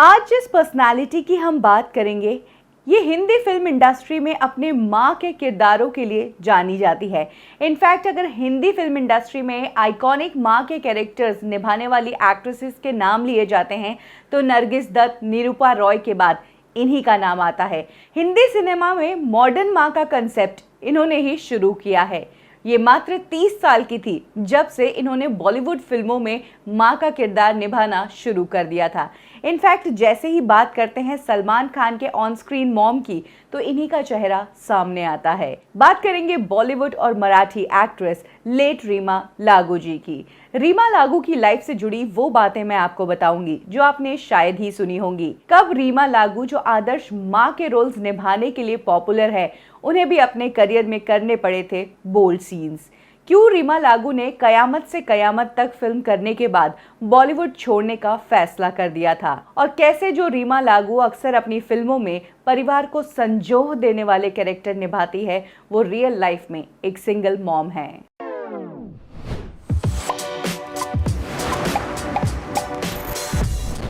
आज जिस पर्सनालिटी की हम बात करेंगे, ये हिंदी फिल्म इंडस्ट्री में अपने माँ के किरदारों के लिए जानी जाती है। इनफैक्ट अगर हिंदी फिल्म इंडस्ट्री में आइकॉनिक माँ के कैरेक्टर्स निभाने वाली एक्ट्रेसेस के नाम लिए जाते हैं तो नरगिस दत्त, निरूपा रॉय के बाद इन्हीं का नाम आता है। हिंदी सिनेमा में मॉडर्न माँ का कंसेप्ट इन्होंने ही शुरू किया है। ये मात्र 30 साल की थी जब से इन्होंने बॉलीवुड फिल्मों में माँ का किरदार निभाना शुरू कर दिया था। इनफैक्ट जैसे ही बात करते हैं सलमान खान के ऑन स्क्रीन मॉम की तो इन्हीं का चेहरा सामने आता है। बात करेंगे बॉलीवुड और मराठी एक्ट्रेस लेट रीमा लागू जी की। रीमा लागू की लाइफ से जुड़ी वो बातें मैं आपको बताऊंगी जो आपने शायद ही सुनी होंगी। कब रीमा लागू, जो आदर्श माँ के रोल्स निभाने के लिए पॉपुलर है, उन्हें भी अपने करियर में करने पड़े थे बोल्ड सीन्स। क्यों रीमा लागू ने कयामत से कयामत तक फिल्म करने के बाद बॉलीवुड छोड़ने का फैसला कर दिया था, और कैसे जो रीमा लागू अक्सर अपनी फिल्मों में परिवार को संजोह देने वाले कैरेक्टर निभाती है, वो रियल लाइफ में एक सिंगल मॉम है।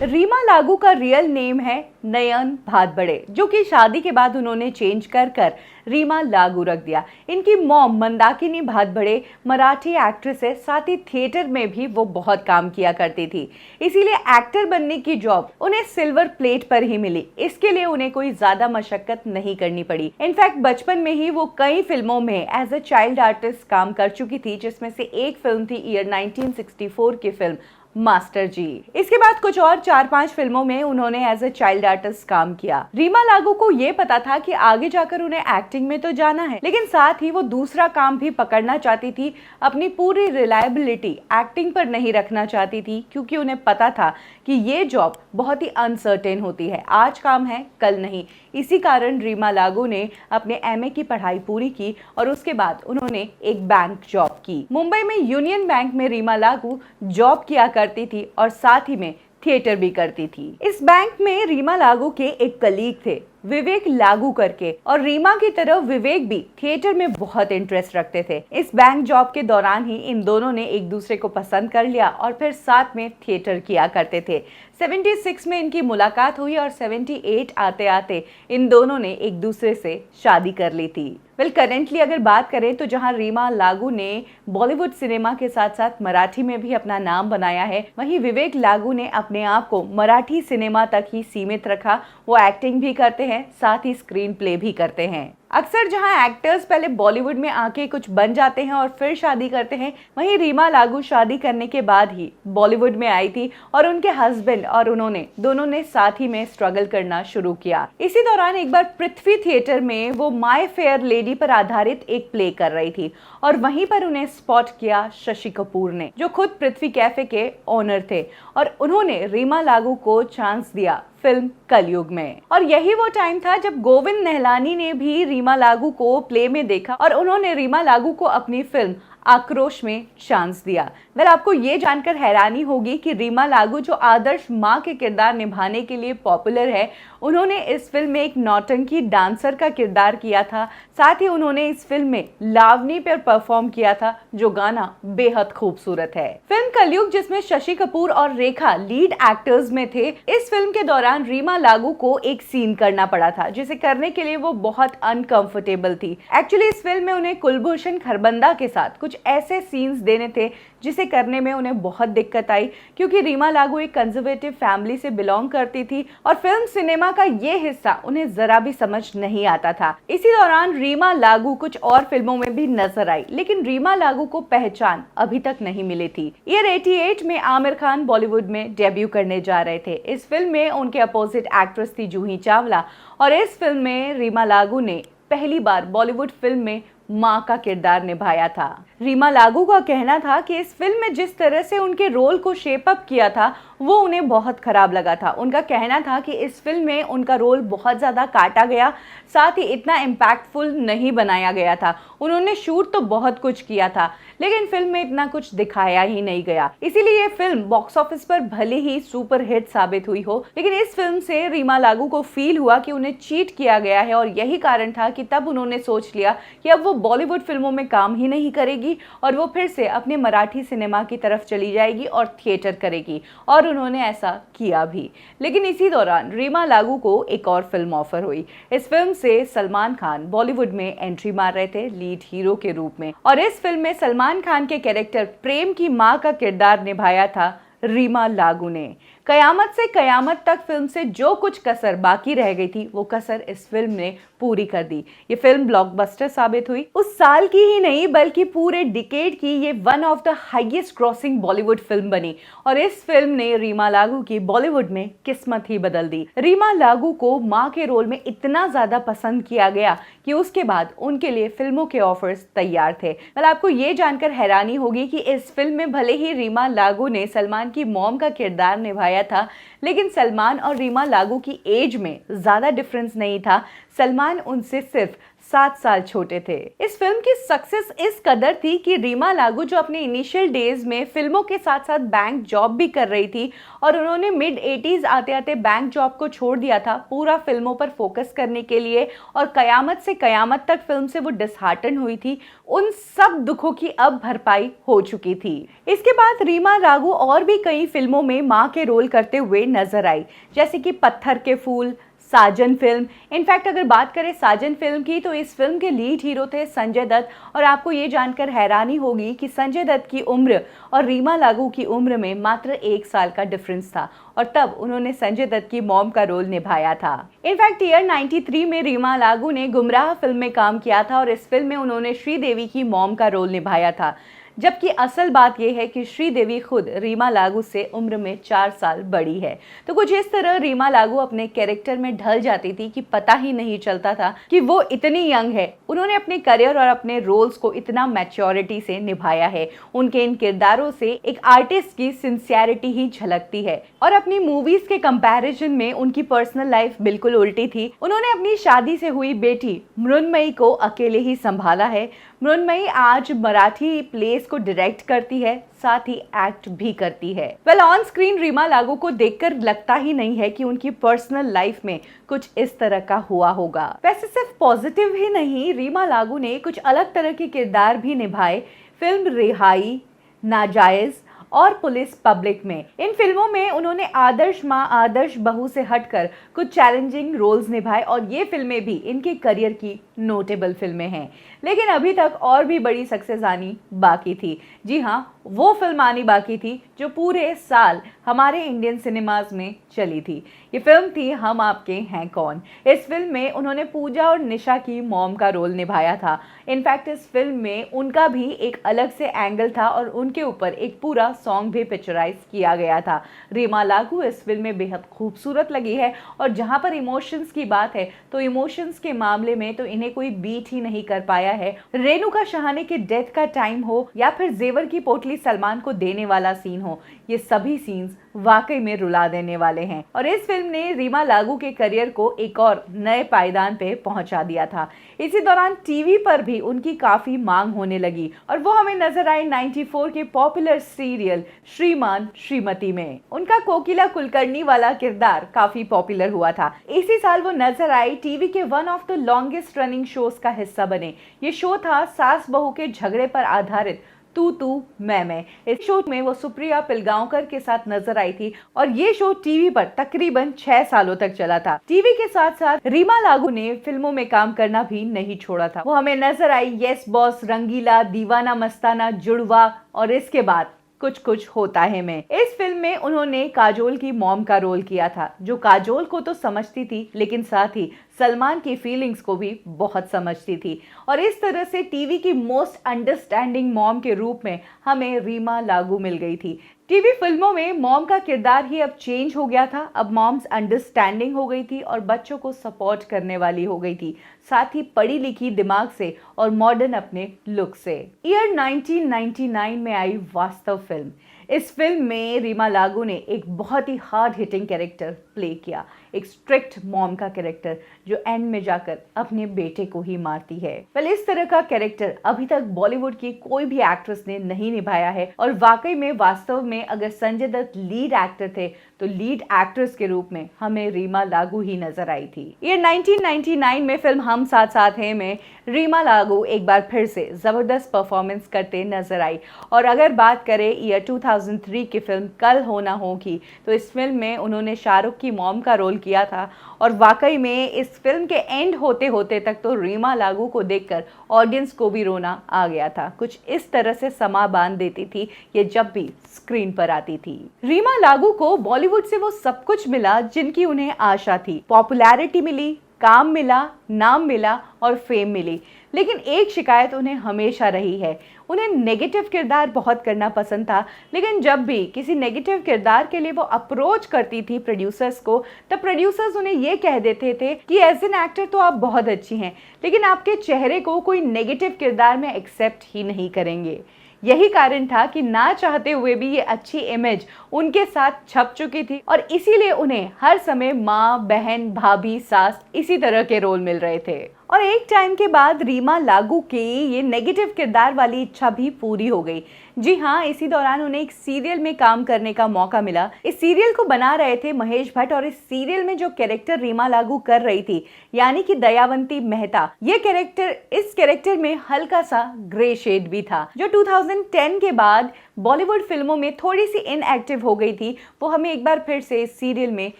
रीमा लागू का रियल नेम है नयन भातबड़े, जो कि शादी के बाद उन्होंने चेंज कर रीमा लागू रख दिया। इनकी मॉम मंदाकिनी भातबड़े मराठी एक्ट्रेस है, साथ ही थिएटर में भी वो बहुत काम किया करती थी, इसीलिए एक्टर बनने की जॉब उन्हें सिल्वर प्लेट पर ही मिली। इसके लिए उन्हें कोई ज्यादा मशक्कत नहीं करनी पड़ी। इनफैक्ट बचपन में ही वो कई फिल्मों में एज अ चाइल्ड आर्टिस्ट काम कर चुकी थी, जिसमें से एक फिल्म थी ईयर 1964 की फिल्म मास्टर जी। इसके बाद कुछ और 4-5 फिल्मों में उन्होंने एज ए चाइल्ड आर्टिस्ट काम किया। रीमा लागू को ये पता था कि आगे जाकर उन्हें एक्टिंग में तो जाना है, लेकिन साथ ही वो दूसरा काम भी पकड़ना चाहती थी। अपनी पूरी रिलायबिलिटी एक्टिंग पर नहीं रखना चाहती थी, क्योंकि उन्हें पता था कि ये जॉब बहुत ही अनसर्टेन होती है, आज काम है कल नहीं। इसी कारण रीमा लागू ने अपने एमए की पढ़ाई पूरी की और उसके बाद उन्होंने एक बैंक जॉब की। मुंबई में यूनियन बैंक में रीमा लागू जॉब किया करती थी और साथ ही में थिएटर भी करती थी। इस बैंक में रीमा लागू के एक कलीग थे, विवेक लागू करके, और रीमा की तरह विवेक भी थिएटर में बहुत इंटरेस्ट रखते थे। इस बैंक जॉब के दौरान ही इन दोनों ने एक दूसरे को पसंद कर लिया और फिर साथ में थिएटर किया करते थे। 76 में इनकी मुलाकात हुई और 78 आते आते इन दोनों ने एक दूसरे से शादी कर ली थी। करेंटली अगर बात करें तो जहां रीमा लागू ने बॉलीवुड सिनेमा के साथ साथ मराठी में भी अपना नाम बनाया है, वहीं विवेक लागू ने अपने आप को मराठी सिनेमा तक ही सीमित रखा। वो एक्टिंग भी करते हैं, साथ ही स्क्रीन प्ले भी करते हैं। अक्सर जहां एक्टर्स पहले बॉलीवुड में आके कुछ बन जाते हैं और फिर शादी करते हैं, वहीं रीमा लागू शादी करने के बाद ही बॉलीवुड में आई थी और उनके हस्बैंड और उन्होंने दोनों ने साथ ही में स्ट्रगल करना शुरू किया। इसी दौरान एक बार पृथ्वी थिएटर में वो माय फेयर लेडी पर आधारित एक प्ले कर रही थी और वहीं पर उन्हें स्पॉट किया शशि कपूर ने, जो खुद पृथ्वी कैफे के ओनर थे, और उन्होंने रीमा लागू को चांस दिया फिल्म कलयुग में। और यही वो टाइम था जब गोविंद निहलानी ने भी रीमा लागू को प्ले में देखा और उन्होंने रीमा लागू को अपनी फिल्म आक्रोश में चांस दिया। आपको ये जानकर हैरानी होगी कि रीमा लागू, जो आदर्श माँ के किरदार निभाने के लिए पॉपुलर है, उन्होंने इस फिल्म में एक नौटंकी डांसर का किरदार किया था। साथ ही उन्होंने इस फिल्म में लावनी पर परफॉर्म किया था, जो गाना बेहद खूबसूरत है। फिल्म कलयुग, जिसमें शशि कपूर और रेखा लीड एक्टर्स में थे, इस फिल्म के दौरान रीमा लागू को एक सीन करना पड़ा था, जिसे करने के लिए वो बहुत अनकंफर्टेबल थी। एक्चुअली इस फिल्म में उन्हें कुलभूषण खरबंदा के साथ कुछ ऐसे सीन्स देने थे जिसे करने में उन्हें बहुत दिक्कत आई, क्योंकि रीमा लागू एक कंजर्वेटिव फैमिली से बिलोंग करती थी और फिल्म सिनेमा का ये हिस्सा उन्हें जरा भी समझ नहीं आता था। इसी दौरान रीमा लागू कुछ और फिल्मों में भी नजर आई, लेकिन रीमा लागू को पहचान अभी तक नहीं मिली थी। ईयर 88 में आमिर खान बॉलीवुड में डेब्यू करने जा रहे थे। इस फिल्म में उनके अपोजिट एक्ट्रेस थी जूही चावला, और इस फिल्म में रीमा लागू ने पहली बार बॉलीवुड फिल्म में माँ का किरदार निभाया था। रीमा लागू का कहना था कि इस फिल्म में जिस तरह से उनके रोल को शेप अप किया था, वो उन्हें बहुत खराब लगा था। उनका कहना था कि इस फिल्म में उनका रोल बहुत ज़्यादा काटा गया, साथ ही इतना इम्पैक्टफुल नहीं बनाया गया था। उन्होंने शूट तो बहुत कुछ किया था, लेकिन फिल्म में इतना कुछ दिखाया ही नहीं गया। इसीलिए ये फिल्म बॉक्स ऑफिस पर भले ही सुपर हिट साबित हुई हो, लेकिन इस फिल्म से रीमा लागू को फील हुआ कि उन्हें चीट किया गया है, और यही कारण था कि तब उन्होंने सोच लिया कि अब वो बॉलीवुड फिल्मों में काम ही नहीं करेगी और वो फिर से अपने मराठी सिनेमा की तरफ चली जाएगी और थिएटर करेगी, और उन्होंने ऐसा किया भी। लेकिन इसी दौरान रीमा लागू को एक और फिल्म ऑफर हुई। इस फिल्म से सलमान खान बॉलीवुड में एंट्री मार रहे थे लीड हीरो के रूप में, और इस फिल्म में सलमान खान के कैरेक्टर प्रेम की मां का किरदार निभाया था रीमा लागू ने। कयामत से कयामत तक फिल्म से जो कुछ कसर बाकी रह गई थी, वो कसर इस फिल्म ने पूरी कर दी। ये फिल्म ब्लॉकबस्टर साबित हुई। उस साल की ही नहीं बल्कि पूरे डिकेड की ये one of the highest crossing Bollywood film बनी, और इस फिल्म ने रीमा लागू की बॉलीवुड में किस्मत ही बदल दी। रीमा लागू को मां के रोल में इतना ज्यादा पसंद किया गया कि उसके बाद उनके लिए फिल्मों के ऑफर्स तैयार थे। मतलब आपको ये जानकर हैरानी होगी कि इस फिल्म में भले ही रीमा लागू ने सलमान की मॉम का किरदार निभाया था, लेकिन सलमान और रीमा लागू की एज में ज्यादा डिफरेंस नहीं था। सलमान उनसे सिर्फ 7 साल छोटे थे। इस फिल्म की सक्सेस इस कदर थी कि रीमा लागू, जो अपने इनिशियल डेज में फिल्मों के साथ साथ बैंक जॉब भी कर रही थी, और उन्होंने मिड 80s आते आते बैंक जॉब को छोड़ दिया था पूरा फिल्मों पर फोकस करने के लिए, और कयामत से कयामत तक फिल्म से वो डिसहार्टन हुई थी, उन सब दुखों की अब भरपाई हो चुकी थी। इसके बाद रीमा लागू और भी कई फिल्मों में मां के रोल करते हुए नजर आई, जैसे कि पत्थर के फूल, साजन फिल्म। इनफैक्ट अगर बात करें साजन फिल्म की, तो इस फिल्म के लीड हीरो थे संजय दत्त, और आपको ये जानकर हैरानी होगी कि संजय दत्त की उम्र और रीमा लागू की उम्र में मात्र 1 साल का डिफरेंस था, और तब उन्होंने संजय दत्त की मॉम का रोल निभाया था। इनफैक्ट ईयर 93 में रीमा लागू ने गुमराह फिल्म में काम किया था, और इस फिल्म में उन्होंने श्रीदेवी की मॉम का रोल निभाया था। जबकि असल बात यह है कि श्रीदेवी खुद रीमा लागू से उम्र में 4 साल बड़ी है। तो कुछ इस तरह रीमा लागू अपने कैरेक्टर में ढल जाती थी कि पता ही नहीं चलता था कि वो इतनी यंग है। उन्होंने अपने करियर और अपने रोल्स को इतना मैच्योरिटी से निभाया है। उनके इन किरदारों से एक आर्टिस्ट की सिंसियरिटी ही झलकती है, और अपनी मूवीज के कंपैरिजन में उनकी पर्सनल लाइफ बिल्कुल उल्टी थी। उन्होंने अपनी शादी से हुई बेटी मृण्मयी को अकेले ही संभाला है। मृण्मयी आज मराठी प्लेस को डायरेक्ट करती है, साथ ही एक्ट भी करती है। वेल, ऑन स्क्रीन रीमा लागू को देखकर लगता ही नहीं है कि उनकी पर्सनल लाइफ में कुछ इस तरह का हुआ होगा। वैसे सिर्फ पॉजिटिव ही नहीं, रीमा लागू ने कुछ अलग तरह के किरदार भी निभाए फिल्म रिहाई, नाजायज और पुलिस पब्लिक में। इन फिल्मों में उन्होंने आदर्श माँ आदर्श बहू से हटकर कुछ चैलेंजिंग रोल्स निभाए, और ये फिल्में भी इनके करियर की नोटेबल फिल्में हैं। लेकिन अभी तक और भी बड़ी सक्सेस आनी बाकी थी। जी हाँ, वो फिल्म आनी बाकी थी जो पूरे साल हमारे इंडियन सिनेमाज में चली थी। ये फिल्म थी हम आपके हैं कौन। इस फिल्म में उन्होंने पूजा और निशा की मॉम का रोल निभाया था। इनफैक्ट इस फिल्म में उनका भी एक अलग से एंगल था, और उनके ऊपर एक पूरा सॉन्ग भी पिक्चराइज किया गया था। रीमा लागू इस फिल्म में बेहद खूबसूरत लगी है, और जहाँ पर इमोशंस की बात है तो इमोशंस के मामले में तो इन्हें कोई बीट ही नहीं कर पाया है। रेणुका शहाने के डेथ का टाइम हो या फिर जेवर की पोटली सलमान को देने वाला सीन हो, ये सभी सीन्स वाकई में रुला देने वाले हैं, और इस फिल्म ने रीमा लागू के करियर को एक और नए पायदान पे पहुंचा दिया था। इसी दौरान टीवी पर भी उनकी काफी मांग होने लगी, और वो हमें नजर आई 94 के पॉपुलर सीरियल श्रीमान श्रीमती में। उनका कोकिला कुलकर्णी वाला किरदार काफी पॉपुलर हुआ था। इसी साल वो नजर आई टीवी के one of the longest running shows का हिस्सा बने। ये शो था सास बहू के झगड़े पर आधारित तू मैं। इस शो में वो सुप्रिया पिलगांवकर के साथ नजर आई थी, और ये शो टीवी पर तकरीबन 6 सालों तक चला था। टीवी के साथ साथ रीमा लागू ने फिल्मों में काम करना भी नहीं छोड़ा था। वो हमें नजर आई यस बॉस, रंगीला, दीवाना मस्ताना, जुड़वा, और इसके बाद कुछ कुछ होता है मैं। इस फिल्म में उन्होंने काजोल की मॉम का रोल किया था, जो काजोल को तो समझती थी, लेकिन साथ ही सलमान की फीलिंग्स को भी बहुत समझती थी, और इस तरह से टीवी की मोस्ट अंडरस्टैंडिंग मॉम के रूप में हमें रीमा लागू मिल गई थी। टीवी फिल्मों में मॉम का किरदार ही अब चेंज हो गया था। अब मॉम्स अंडरस्टैंडिंग हो गई थी और बच्चों को सपोर्ट करने वाली हो गई थी, साथ ही पढ़ी लिखी दिमाग से और मॉडर्न अपने लुक से। ईयर 1999 में आई वास्तव फिल्म। इस फिल्म में रीमा लागू ने एक बहुत ही हार्ड हिटिंग कैरेक्टर प्ले किया, एक स्ट्रिक्ट मॉम का कैरेक्टर जो एंड में जाकर अपने बेटे को ही मारती है। वेल, इस तरह का कैरेक्टर अभी तक बॉलीवुड की कोई भी एक्ट्रेस ने नहीं निभाया है और वाकई में वास्तव में अगर संजय दत्त लीड एक्टर थे तो लीड एक्ट्रेस के रूप में हमें रीमा लागू ही नजर आई थी। ईयर 1999 में फिल्म हम साथ साथ हैं में रीमा लागू एक बार फिर से जबरदस्त परफॉर्मेंस करते नजर आई। और अगर बात करें ईयर 2003 की फिल्म कल हो ना हो की, तो इस फिल्म में उन्होंने शाहरुख की मॉम का रोल किया था और वाकई में इस फिल्म के एंड होते होते तक तो रीमा लागू को देखकर ऑडियंस को भी रोना आ गया था। कुछ इस तरह से समा बांध देती थी ये जब भी स्क्रीन पर आती थी। रीमा लागू को बॉलीवुड से वो सब कुछ मिला जिनकी उन्हें आशा थी। पॉपुलैरिटी मिली, काम मिला, नाम मिला और फेम मिली, लेकिन एक शिकायत उन्हें हमेशा रही है। उन्हें नेगेटिव किरदार बहुत करना पसंद था, लेकिन जब भी किसी नेगेटिव किरदार के लिए वो अप्रोच करती थी प्रोड्यूसर्स को, तब प्रोड्यूसर्स उन्हें ये कह देते थे कि एज एन एक्टर तो आप बहुत अच्छी हैं, लेकिन आपके चेहरे को कोई नेगेटिव किरदार में एक्सेप्ट ही नहीं करेंगे। यही कारण था कि ना चाहते हुए भी ये अच्छी इमेज उनके साथ छप चुकी थी और इसीलिए उन्हें हर समय माँ, बहन, भाभी, सास इसी तरह के रोल मिल रहे थे। और एक टाइम के बाद रीमा लागू की ये नेगेटिव किरदार वाली इच्छा भी पूरी हो गई। जी हाँ, इसी दौरान उन्हें एक सीरियल में काम करने का मौका मिला। इस सीरियल को बना रहे थे महेश भट्ट और इस सीरियल में जो कैरेक्टर रीमा लागू कर रही थी, यानी कि दयावंती मेहता, ये कैरेक्टर, इस कैरेक्टर में हल्का सा ग्रे शेड भी था, जो 2010 के बाद बॉलीवुड फिल्मों में थोड़ी सी इनएक्टिव हो गई थी। वो हमें एक बार फिर से इस सीरियल में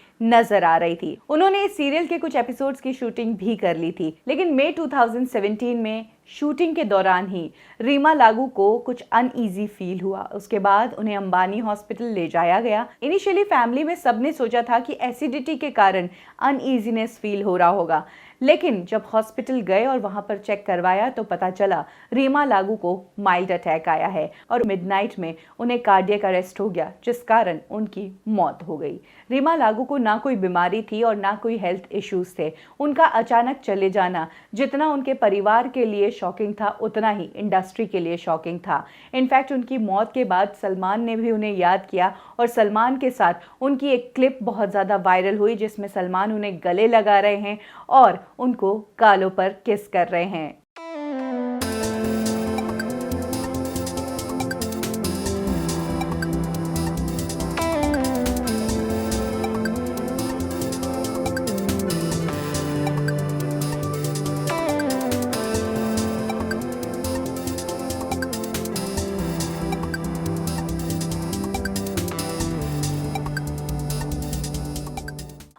नजर आ रही थी। उन्होंने इस सीरियल के कुछ एपिसोड्स की शूटिंग भी कर ली थी, लेकिन मई 2017 में शूटिंग के दौरान ही रीमा लागू को कुछ अनईजी फील हुआ। उसके बाद उन्हें अंबानी हॉस्पिटल ले जाया गया। इनिशियली फैमिली में सबने सोचा था कि एसिडिटी के कारण अनईजीनेस फील हो रहा होगा, लेकिन जब हॉस्पिटल गए और वहां पर चेक करवाया तो पता चला रीमा लागू को माइल्ड अटैक आया है और मिडनाइट में उन्हें कार्डियक अरेस्ट हो गया, जिस कारण उनकी मौत हो गई। रीमा लागू को ना कोई बीमारी थी और ना कोई हेल्थ इश्यूज थे। उनका अचानक चले जाना जितना उनके परिवार के लिए शॉकिंग था, उतना ही इंडस्ट्री के लिए शॉकिंग था। इनफैक्ट उनकी मौत के बाद सलमान ने भी उन्हें याद किया और सलमान के साथ उनकी एक क्लिप बहुत ज़्यादा वायरल हुई, जिसमें सलमान उन्हें गले लगा रहे हैं और उनको गालों पर किस कर रहे हैं।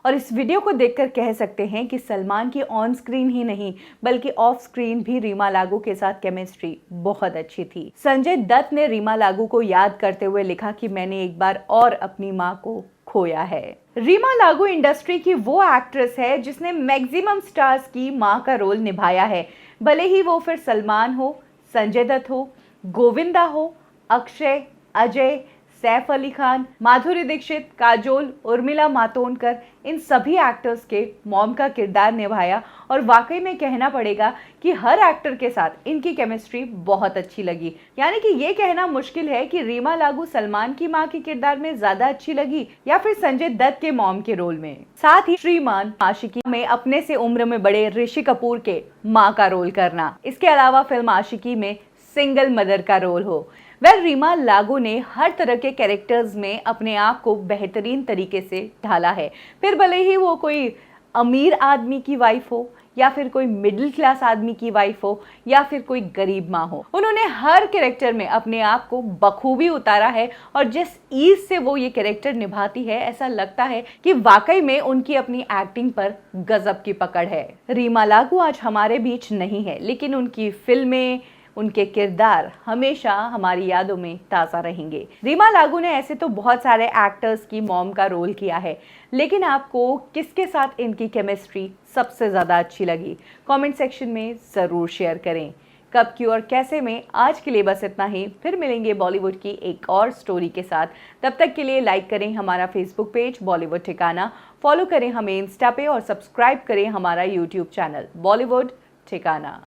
और इस वीडियो को देखकर कह सकते हैं कि सलमान की ऑन स्क्रीन ही नहीं बल्कि ऑफ स्क्रीन भी रीमा लागू के साथ केमिस्ट्री बहुत अच्छी थी। संजय दत्त ने रीमा लागू को याद करते हुए लिखा कि मैंने एक बार और अपनी माँ को खोया है। रीमा लागू इंडस्ट्री की वो एक्ट्रेस है जिसने मैक्सिमम स्टार्स की माँ का रोल निभाया है, भले ही वो फिर सलमान हो, संजय दत्त हो, गोविंदा हो, अक्षय, अजय, सैफ अली खान, माधुरी दीक्षित, काजोल, उर्मिला मातोंडकर, इन सभी एक्टर्स के मॉम का किरदार निभाया। और वाकई में कहना पड़ेगा कि हर एक्टर के साथ इनकी केमिस्ट्री बहुत अच्छी लगी। यानी कि ये कहना मुश्किल है कि रीमा लागू सलमान की मां के किरदार में ज्यादा अच्छी लगी या फिर संजय दत्त के मॉम के रोल में। साथ ही श्रीमान आशिकी में अपने से उम्र में बड़े ऋषि कपूर के माँ का रोल करना, इसके अलावा फिल्म आशिकी में सिंगल मदर का रोल हो। रीमा लागू ने हर तरह के कैरेक्टर्स में अपने आप को बेहतरीन तरीके से ढाला है। फिर भले ही वो कोई अमीर आदमी की वाइफ हो या फिर कोई मिडिल क्लास आदमी की वाइफ हो या फिर कोई गरीब माँ हो, उन्होंने हर कैरेक्टर में अपने आप को बखूबी उतारा है। और जिस ईज से वो ये कैरेक्टर निभाती है, ऐसा लगता है कि वाकई में उनकी अपनी एक्टिंग पर गजब की पकड़ है। रीमा लागू आज हमारे बीच नहीं है, लेकिन उनकी फिल्में, उनके किरदार हमेशा हमारी यादों में ताज़ा रहेंगे। रीमा लागू ने ऐसे तो बहुत सारे एक्टर्स की मॉम का रोल किया है, लेकिन आपको किसके साथ इनकी केमिस्ट्री सबसे ज़्यादा अच्छी लगी? कमेंट सेक्शन में ज़रूर शेयर करें। कब, क्यों और कैसे में। आज के लिए बस इतना ही, फिर मिलेंगे बॉलीवुड की एक और स्टोरी के साथ। तब तक के लिए लाइक करें हमारा फेसबुक पेज बॉलीवुड ठिकाना, फॉलो करें हमें इंस्टा पे और सब्सक्राइब करें हमारा यूट्यूब चैनल बॉलीवुड ठिकाना।